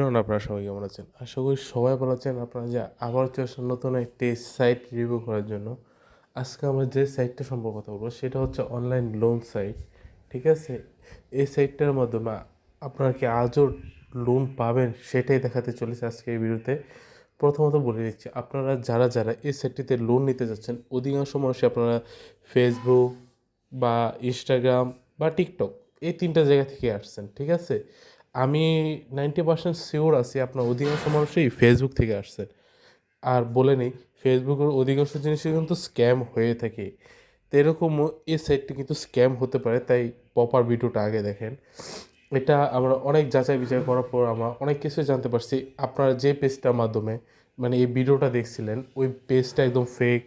আপনারা সবাই কেমন আছেন? আশা করি সবাই ভালো আছেন। আপনারা যে আবার চলে আসলেন নতুন একটি সাইট রিভিউ করার জন্য। আজকে আমরা যে সাইটটা সম্পর্কে কথা বলবো সেটা হচ্ছে অনলাইন লোন সাইট। ঠিক আছে? এই সাইটটার মাধ্যমে আপনারা কি আজও লোন পাবেন সেটাই দেখাতে চলেছে আজকে এই ভিডিওতে। প্রথমত বলে দিচ্ছি, আপনারা যারা এই সাইটটিতে লোন নিতে যাচ্ছেন অধিকাংশ মানুষই আপনারা ফেসবুক বা ইনস্টাগ্রাম বা টিকটক এই ৩টা জায়গা থেকে আসছেন। ঠিক আছে? আমি 90% শিওর আছি আপনার অধিকাংশ মানুষই ফেসবুক থেকে আসছে। আর বলে নেই, ফেসবুকের অধিকাংশ জিনিসই কিন্তু স্ক্যাম হয়ে থাকে। তো এরকমও এই সাইটটি কিন্তু স্ক্যাম হতে পারে, তাই প্রপার ভিডিওটা আগে দেখেন। এটা আমরা অনেক যাচাই বিচার করার পর আমরা অনেক কিছু জানতে পারছি। আপনারা যে পেজটার মাধ্যমে মানে এই ভিডিওটা দেখছিলেন ওই পেজটা একদম ফেক।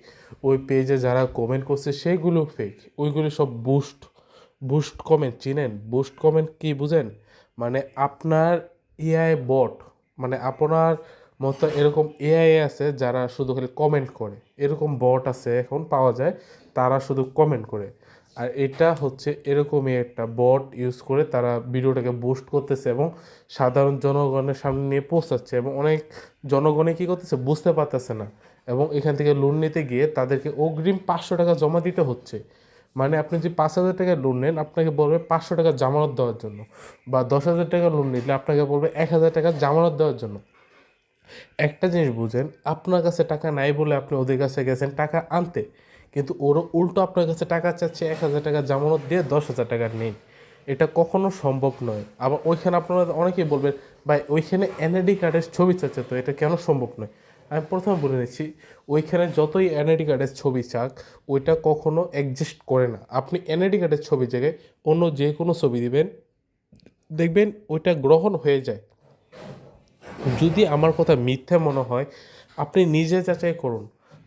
ওই পেজে যারা কমেন্ট করছে সেগুলো ফেক। ওইগুলো সব বুস্ট বুস্ট কমেন্ট চিনেন? বুস্ট কমেন্ট কি বুঝেন? মানে আপনার এআই বট, মানে আপনার মতো এরকম এআই আছে যারা শুধু খালি কমেন্ট করে, এরকম বট আছে এখন পাওয়া যায়, তারা শুধু কমেন্ট করে। আর এটা হচ্ছে এরকমই একটা বট ইউজ করে তারা ভিডিওটাকে বুস্ট করতেছে এবং সাধারণ জনগণের সামনে নিয়ে পৌঁছাচ্ছে, এবং অনেক জনগণে কী করতেছে বুঝতে পারতেছে না, এবং এখান থেকে লোন নিতে গিয়ে তাদেরকে অগ্রিম 500 টাকা জমা দিতে হচ্ছে। মানে আপনি যে 5,000 টাকা লোন নেন আপনাকে বলবে 500 টাকা জামানত দেওয়ার জন্য, বা 10,000 টাকা লোন নিলে আপনাকে বলবে 1,000 টাকা জামানত দেওয়ার জন্য। একটা জিনিস বুঝেন, আপনার কাছে টাকা নাই বলে আপনি ওদের কাছে গেছেন টাকা আনতে, কিন্তু ওরা উল্টো আপনার কাছে টাকা চাচ্ছে 1,000 টাকা জামানত দিয়ে 10,000 টাকা নিন। এটা কখনো সম্ভব নয়। আবার ওইখানে আপনারা অনেকেই বলবেন, ভাই ওইখানে এনআইডি কার্ডের ছবি চাচ্ছে, তো এটা কেন সম্ভব নয়? আমি প্রথমে বলে নিচ্ছি, ওইখানে যতই এনআইডি কার্ডের ছবি চাক ওইটা কখনো এক্সিস্ট করে না। আপনি এনআইডি কার্ডের ছবির জায়গায় অন্য যে কোনো ছবি দিবেন, দেখবেন ওইটা গ্রহণ হয়ে যায়। যদি আমার কথা মিথ্যা মনে হয় আপনি নিজে যাচাই করুন।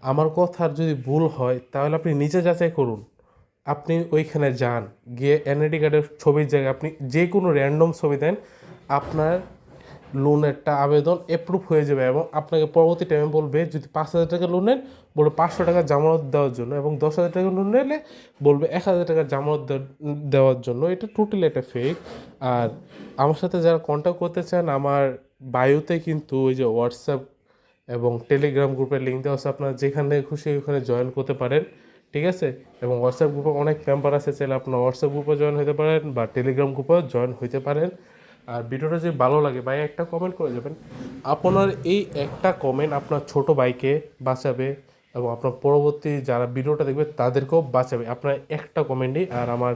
আমার কথার যদি ভুল হয় তাহলে আপনি নিজে যাচাই করুন। আপনি ওইখানে যান, গিয়ে এনআইডি কার্ডের ছবির জায়গায় আপনি যে কোনো র্যান্ডম ছবি দেন, আপনার লোনেরটা আবেদন অ্যাপ্রুভ হয়ে যাবে, এবং আপনাকে পরবর্তী টাইমে বলবে যদি 5,000 টাকা লোন নেন বলবে 500 টাকা জামানত দেওয়ার জন্য, এবং 10,000 টাকা লোন নিলে বলবে 1,000 টাকা জামানত দেওয়ার জন্য। এটা টোটালি একটা ফেক। আর আমার সাথে যারা কন্ট্যাক্ট করতে চান, আমার বায়োতে কিন্তু ওই যে হোয়াটসঅ্যাপ এবং টেলিগ্রাম গ্রুপের লিঙ্ক দেওয়া আছে, আপনারা যেখানে খুশি ওখানে জয়েন করতে পারেন। ঠিক আছে? এবং হোয়াটসঅ্যাপ গ্রুপে অনেক মেম্বার আছে, চাইলে আপনার হোয়াটসঅ্যাপ গ্রুপে জয়েন হতে পারেন বা টেলিগ্রাম গ্রুপেও জয়েন হতে পারেন। আর ভিডিওটা যদি ভালো লাগে ভাই একটা কমেন্ট করে যাবেন। আপনার এই একটা কমেন্ট আপনার ছোট ভাইকে বাঁচাবে, এবং আপনার পরবর্তী যারা ভিডিওটা দেখবে তাদেরকেও বাঁচাবে আপনার একটা কমেন্টই। আর আমার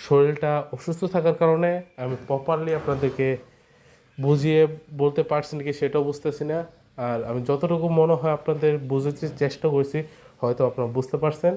শরীরটা অসুস্থ থাকার কারণে আমি প্রপারলি আপনাদেরকে বুঝিয়ে বলতে পারছি নাকি সেটাও বুঝতেছি না। আর আমি যতটুকু মনে হয় আপনাদের বুঝাতে চেষ্টা করছি, হয়তো আপনারা বুঝতে পারছেন।